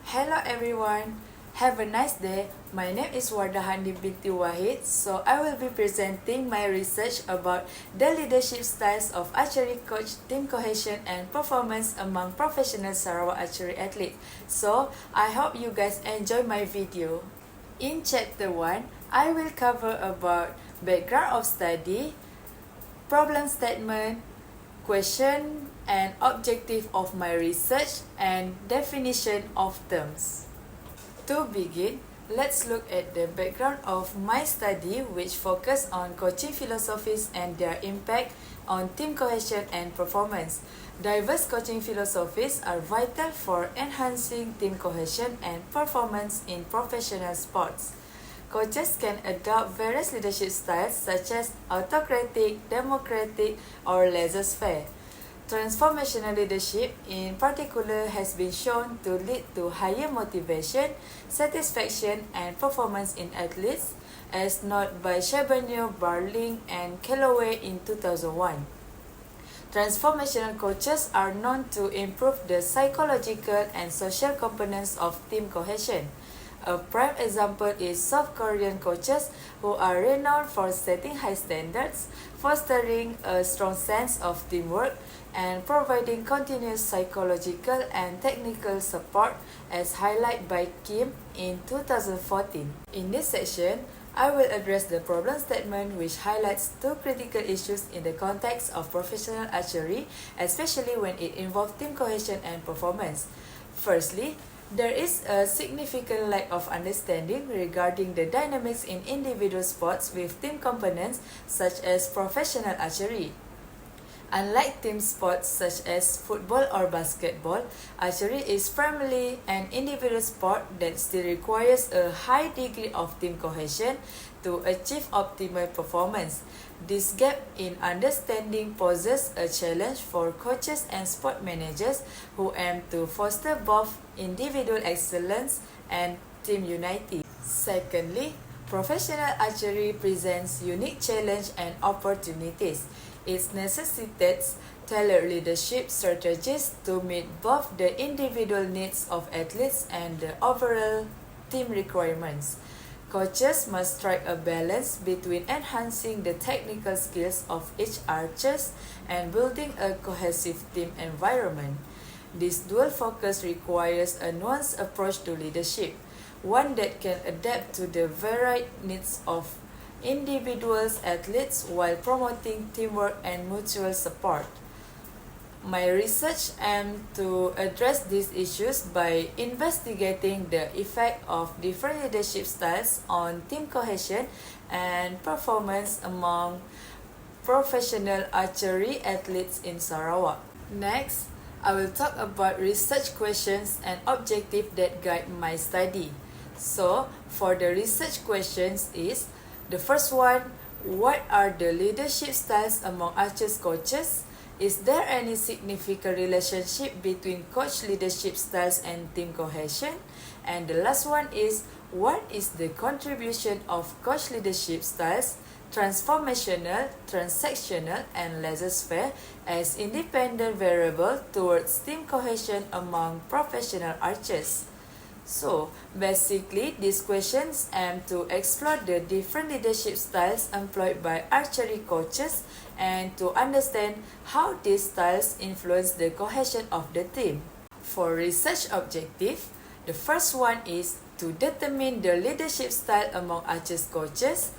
Hello everyone, have a nice day. My name is Wardah Hanim Binti Wahid. So I will be presenting my research about the leadership styles of archery coach, team cohesion and performance among professional Sarawak archery athletes. So I hope you guys enjoy my video. In chapter 1, I will cover about background of study, problem statement, question and objective of my research, and definition of terms. To begin, let's look at the background of my study, which focus on coaching philosophies and their impact on team cohesion and performance. Diverse coaching philosophies are vital for enhancing team cohesion and performance in professional sports. Coaches can adopt various leadership styles such as autocratic, democratic, or laissez-faire. Transformational leadership, in particular, has been shown to lead to higher motivation, satisfaction, and performance in athletes, as noted by Charbonneau, Barling, and Calloway in 2001. Transformational coaches are known to improve the psychological and social components of team cohesion. A prime example is South Korean coaches who are renowned for setting high standards, fostering a strong sense of teamwork, and providing continuous psychological and technical support as highlighted by Kim in 2014. In this section, I will address the problem statement, which highlights two critical issues in the context of professional archery, especially when it involves team cohesion and performance. Firstly, there is a significant lack of understanding regarding the dynamics in individual sports with team components such as professional archery. Unlike team sports such as football or basketball, archery is primarily an individual sport that still requires a high degree of team cohesion to achieve optimal performance. This gap in understanding poses a challenge for coaches and sport managers who aim to foster both individual excellence and team unity. Secondly, professional archery presents unique challenges and opportunities. It necessitates tailored leadership strategies to meet both the individual needs of athletes and the overall team requirements. Coaches must strike a balance between enhancing the technical skills of each archer and building a cohesive team environment. This dual focus requires a nuanced approach to leadership, one that can adapt to the varied needs of individuals athletes while promoting teamwork and mutual support. My research aimed to address these issues by investigating the effect of different leadership styles on team cohesion and performance among professional archery athletes in Sarawak. Next, I will talk about research questions and objectives that guide my study. So, for the research questions is, the first one, what are the leadership styles among archers coaches? Is there any significant relationship between coach leadership styles and team cohesion? And the last one is, what is the contribution of coach leadership styles, transformational, transactional, and laissez-faire as independent variable towards team cohesion among professional archers? So, basically, these questions aim to explore the different leadership styles employed by archery coaches and to understand how these styles influence the cohesion of the team. For research objective, the first one is to determine the leadership style among archers coaches,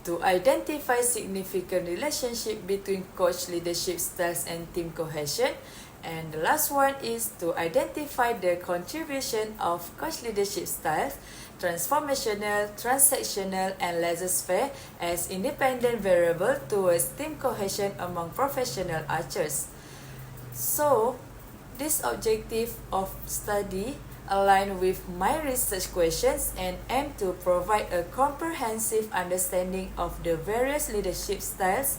to identify significant relationship between coach leadership styles and team cohesion, and the last one is to identify the contribution of coach leadership styles, transformational, transactional, and laissez-faire as independent variable towards team cohesion among professional archers. So, this objective of study align with my research questions and aim to provide a comprehensive understanding of the various leadership styles.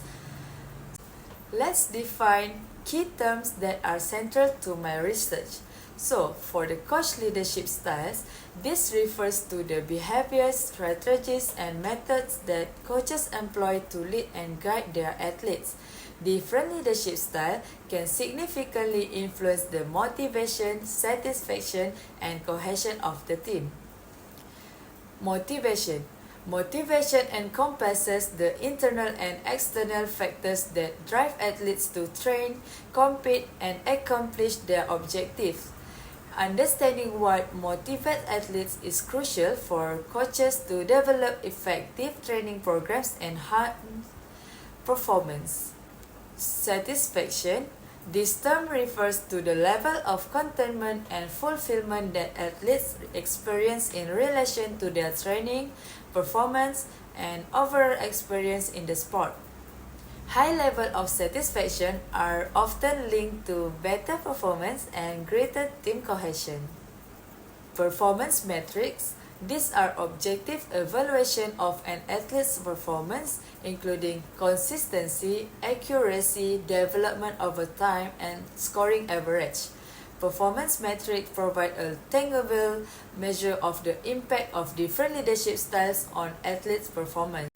Let's define key terms that are central to my research. So, for the coach leadership styles, this refers to the behaviors, strategies, and methods that coaches employ to lead and guide their athletes. Different leadership styles can significantly influence the motivation, satisfaction, and cohesion of the team. Motivation. Motivation encompasses the internal and external factors that drive athletes to train, compete, and accomplish their objectives. Understanding what motivates athletes is crucial for coaches to develop effective training programs and enhance performance. Satisfaction. This term refers to the level of contentment and fulfillment that athletes experience in relation to their training, performance, and overall experience in the sport. High levels of satisfaction are often linked to better performance and greater team cohesion. Performance metrics. These are objective evaluation of an athlete's performance, including consistency, accuracy, development over time, and scoring average. Performance metrics provide a tangible measure of the impact of different leadership styles on athletes' performance.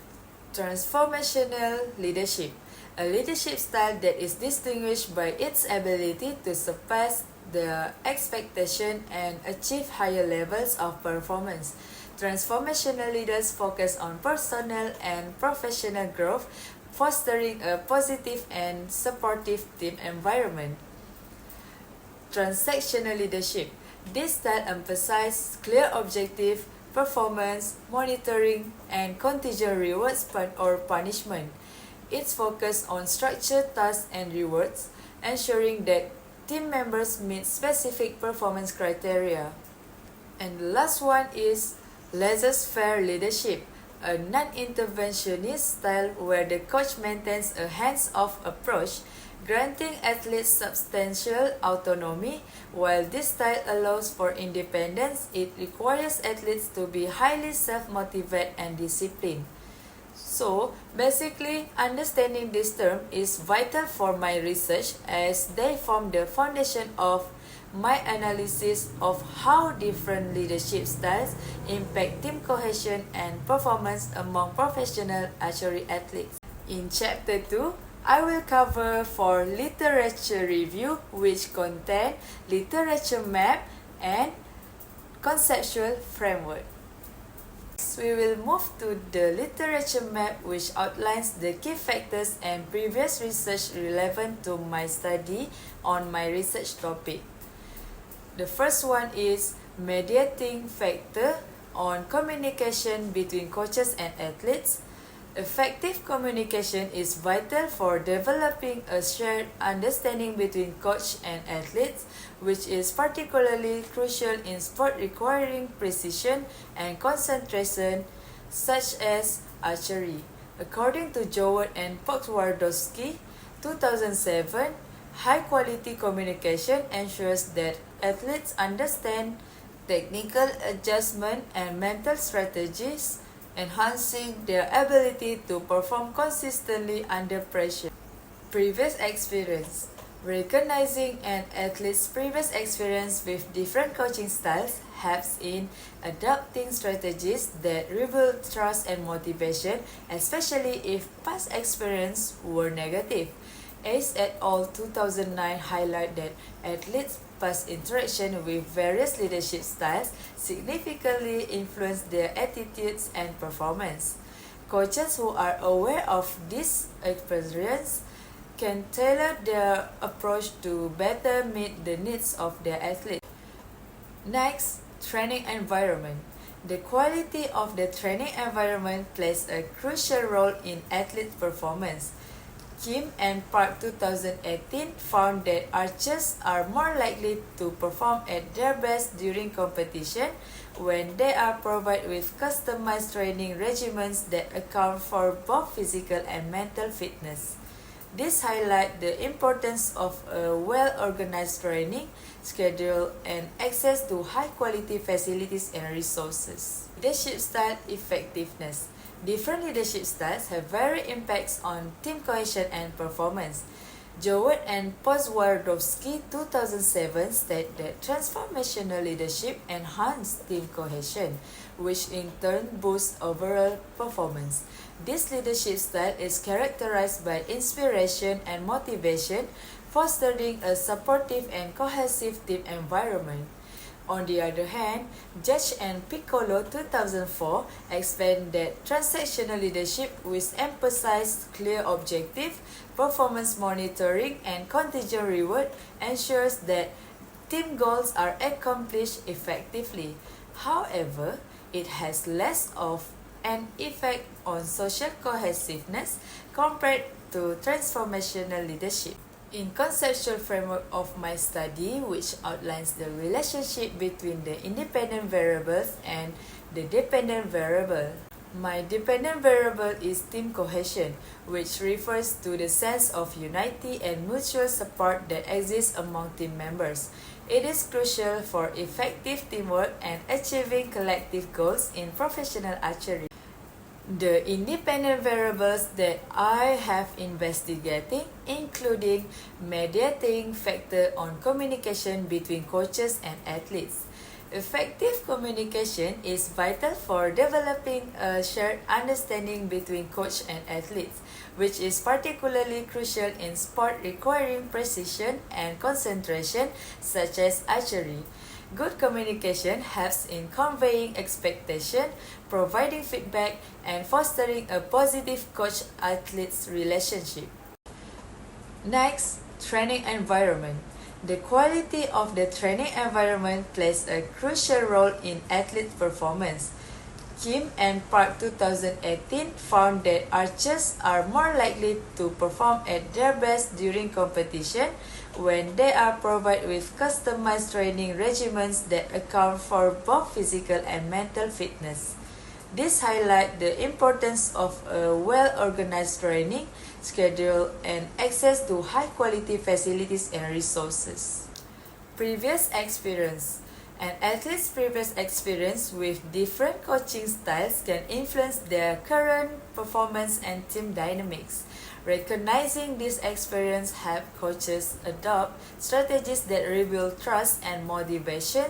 Transformational leadership. A leadership style that is distinguished by its ability to surpass the expectation and achieve higher levels of performance. Transformational leaders focus on personal and professional growth, fostering a positive and supportive team environment. Transactional leadership. This style emphasizes clear objective, performance, monitoring, and contingent rewards or punishment. It's focused on structured tasks and rewards, ensuring that team members meet specific performance criteria. And the last one is laissez-faire leadership, a non-interventionist style where the coach maintains a hands-off approach, granting athletes substantial autonomy. While this style allows for independence, it requires athletes to be highly self-motivated and disciplined. So, basically, understanding this term is vital for my research as they form the foundation of my analysis of how different leadership styles impact team cohesion and performance among professional archery athletes. In Chapter 2, I will cover for literature review, which contain literature map and conceptual framework. We will move to the literature map, which outlines the key factors and previous research relevant to my study on my research topic. The first one is mediating factor on communication between coaches and athletes. Effective communication is vital for developing a shared understanding between coach and athletes, which is particularly crucial in sport requiring precision and concentration, such as archery. According to Jowett and Pokwardowski, 2007, high-quality communication ensures that athletes understand technical adjustment and mental strategies, enhancing their ability to perform consistently under pressure. Previous experience. Recognizing an athlete's previous experience with different coaching styles helps in adapting strategies that rebuild trust and motivation, especially if past experiences were negative. Ace et al. 2009 highlight that athletes' past interaction with various leadership styles significantly influence their attitudes and performance. Coaches who are aware of this experience can tailor their approach to better meet the needs of their athletes. Next, training environment. The quality of the training environment plays a crucial role in athlete performance. Kim and Park 2018 found that archers are more likely to perform at their best during competition when they are provided with customized training regimens that account for both physical and mental fitness. This highlights the importance of a well-organized training schedule and access to high-quality facilities and resources. Leadership style effectiveness. Different leadership styles have varied impacts on team cohesion and performance. Jowett and Pozwardowski 2007 state that transformational leadership enhances team cohesion, which in turn boosts overall performance. This leadership style is characterized by inspiration and motivation, fostering a supportive and cohesive team environment. On the other hand, Judge and Piccolo 2004 explained that transactional leadership with emphasized clear objective, performance monitoring, and contingent reward ensures that team goals are accomplished effectively. However, it has less of an effect on social cohesiveness compared to transformational leadership. In conceptual framework of my study, which outlines the relationship between the independent variables and the dependent variable, my dependent variable is team cohesion, which refers to the sense of unity and mutual support that exists among team members. It is crucial for effective teamwork and achieving collective goals in professional archery. The independent variables that I have investigating including mediating factor on communication between coaches and athletes. Effective communication is vital for developing a shared understanding between coach and athletes, which is particularly crucial in sport requiring precision and concentration such as archery. Good communication helps in conveying expectation, providing feedback, and fostering a positive coach-athlete relationship. Next, training environment. The quality of the training environment plays a crucial role in athlete performance. Kim and Park 2018 found that archers are more likely to perform at their best during competition when they are provided with customized training regimens that account for both physical and mental fitness. This highlights the importance of a well-organized training schedule and access to high-quality facilities and resources. Previous experience. An athlete's previous experience with different coaching styles can influence their current performance and team dynamics. Recognizing this experience helps coaches adopt strategies that rebuild trust and motivation,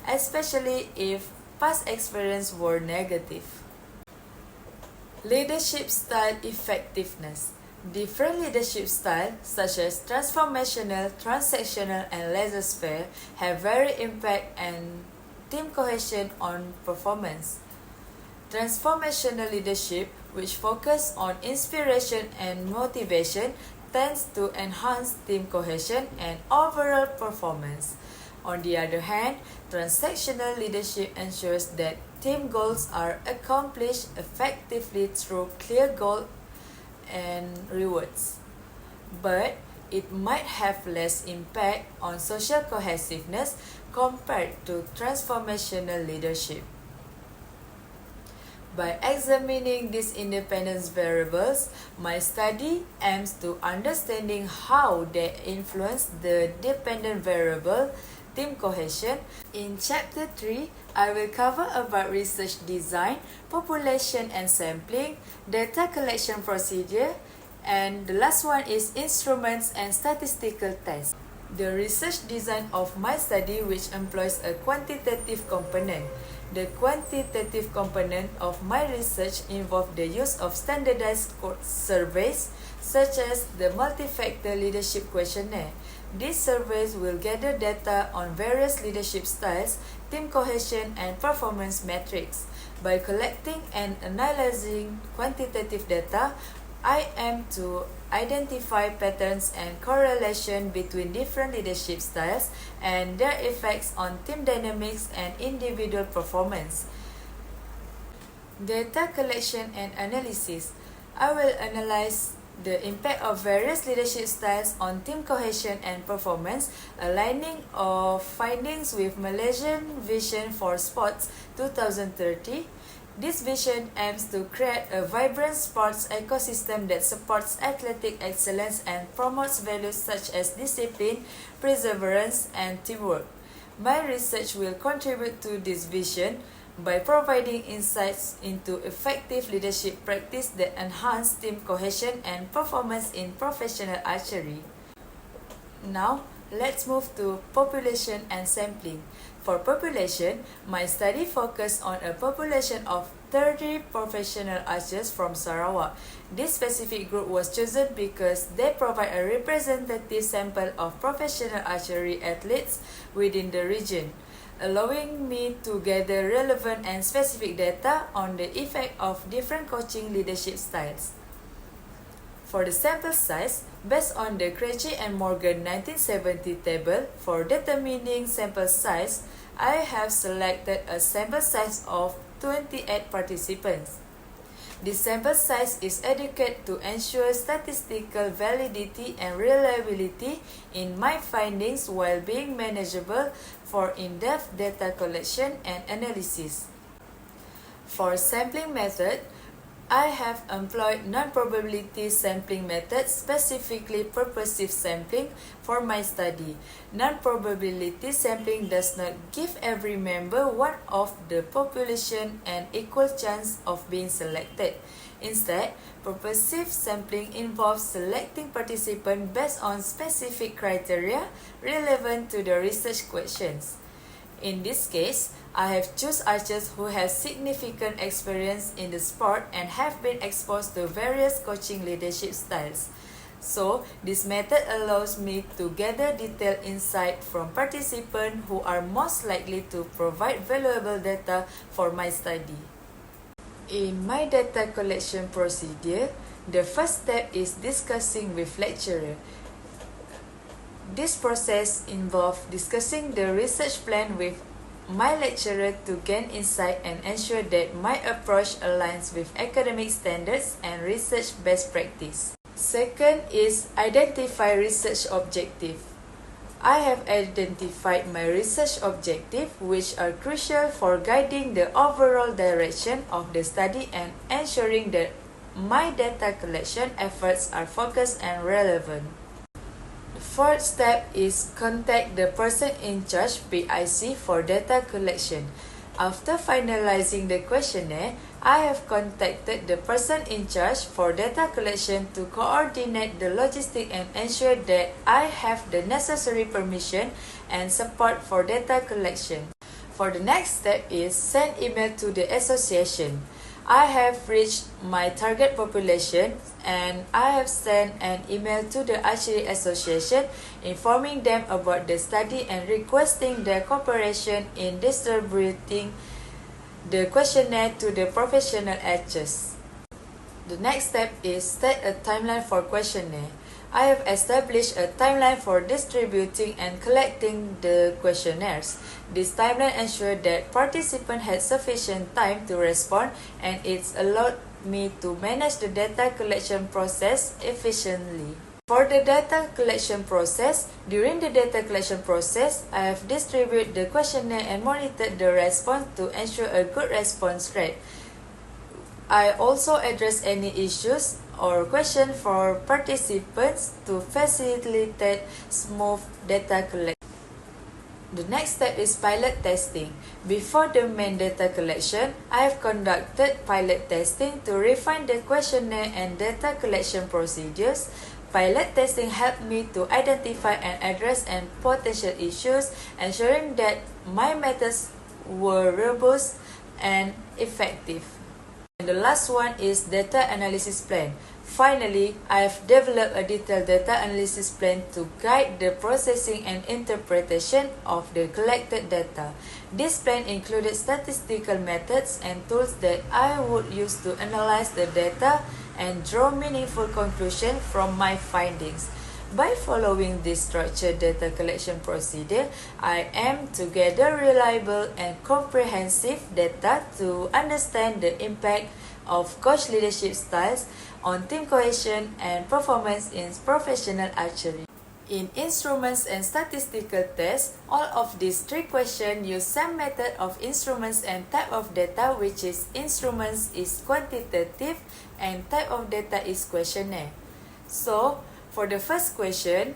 especially if past experiences were negative. Leadership style effectiveness. Different leadership styles, such as transformational, transactional, and laissez-faire, have varied impact and team cohesion on performance. Transformational leadership, which focuses on inspiration and motivation, tends to enhance team cohesion and overall performance. On the other hand, transactional leadership ensures that team goals are accomplished effectively through clear goals and rewards, but it might have less impact on social cohesiveness compared to transformational leadership. By examining these independence variables, my study aims to understanding how they influence the dependent variable, team cohesion. In Chapter 3, I will cover about research design, population and sampling, data collection procedure, and the last one is instruments and statistical tests. The research design of my study, which employs a quantitative component. The quantitative component of my research involved the use of standardized surveys such as the multi-factor leadership questionnaire. These surveys will gather data on various leadership styles, team cohesion, and performance metrics. By collecting and analyzing quantitative data, I aim to identify patterns and correlation between different leadership styles and their effects on team dynamics and individual performance. Data collection and analysis. I will analyze the impact of various leadership styles on team cohesion and performance, aligning of findings with Malaysian Vision for Sports 2030. This vision aims to create a vibrant sports ecosystem that supports athletic excellence and promotes values such as discipline, perseverance, and teamwork. My research will contribute to this vision by providing insights into effective leadership practice that enhance team cohesion and performance in professional archery. Now, let's move to population and sampling. For population, my study focused on a population of 30 professional archers from Sarawak. This specific group was chosen because they provide a representative sample of professional archery athletes within the region, allowing me to gather relevant and specific data on the effect of different coaching leadership styles. For the sample size, based on the Craigie and Morgan 1970 table for determining sample size, I have selected a sample size of 28 participants. This sample size is adequate to ensure statistical validity and reliability in my findings while being manageable for in-depth data collection and analysis. For sampling method, I have employed non-probability sampling method, specifically purposive sampling, for my study. Non-probability sampling does not give every member one of the population an equal chance of being selected. Instead, purposive sampling involves selecting participants based on specific criteria relevant to the research questions. In this case, I have chosen archers who have significant experience in the sport and have been exposed to various coaching leadership styles. So, this method allows me to gather detailed insight from participants who are most likely to provide valuable data for my study. In my data collection procedure, the first step is discussing with lecturer. This process involves discussing the research plan with my lecturer to gain insight and ensure that my approach aligns with academic standards and research best practice. Second is identify research objective. I have identified my research objective, which are crucial for guiding the overall direction of the study and ensuring that my data collection efforts are focused and relevant. Fourth step is contact the person in charge (PIC) for data collection. After finalizing the questionnaire, I have contacted the person in charge for data collection to coordinate the logistics and ensure that I have the necessary permission and support for data collection. For the next step is send email to the association. I have reached my target population and I have sent an email to the Archery Association informing them about the study and requesting their cooperation in distributing the questionnaire to the professional archers. The next step is set a timeline for questionnaire. I have established a timeline for distributing and collecting the questionnaires. This timeline ensured that participants had sufficient time to respond, and it's allowed me to manage the data collection process efficiently. For the data collection process, during the data collection process, I have distributed the questionnaire and monitored the response to ensure a good response rate. I also address any issues or questions for participants to facilitate smooth data collection. The next step is pilot testing. Before the main data collection, I have conducted pilot testing to refine the questionnaire and data collection procedures. Pilot testing helped me to identify and address any potential issues, ensuring that my methods were robust and effective. And the last one is data analysis plan. Finally, I have developed a detailed data analysis plan to guide the processing and interpretation of the collected data. This plan included statistical methods and tools that I would use to analyze the data and draw meaningful conclusions from my findings. By following this structured data collection procedure, I aim to gather reliable and comprehensive data to understand the impact of coach leadership styles on team cohesion and performance in professional archery. In instruments and statistical tests, all of these three questions use same method of instruments and type of data, which is instruments is quantitative and type of data is questionnaire. So, for the first question,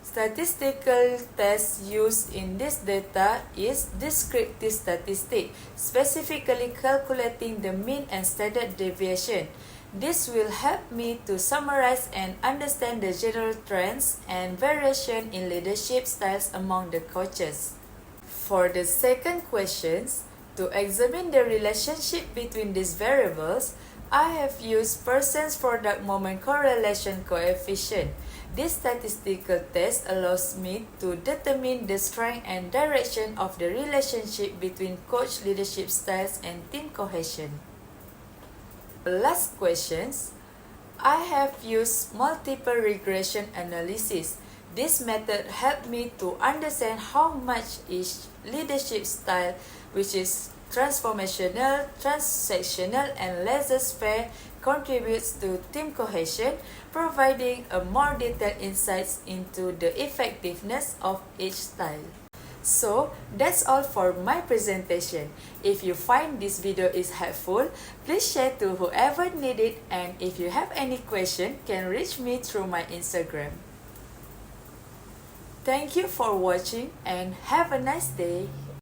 statistical test used in this data is descriptive statistic, specifically calculating the mean and standard deviation. This will help me to summarize and understand the general trends and variation in leadership styles among the coaches. For the second questions, to examine the relationship between these variables, I have used person's product moment correlation coefficient. This statistical test allows me to determine the strength and direction of the relationship between coach leadership styles and team cohesion. Last questions, I have used multiple regression analysis. This method helped me to understand how much each leadership style, which is transformational, transactional, and laissez-faire, contributes to team cohesion, providing a more detailed insights into the effectiveness of each style. So, that's all for my presentation. If you find this video is helpful, please share to whoever need it, and if you have any question, can reach me through my Instagram. Thank you for watching and have a nice day.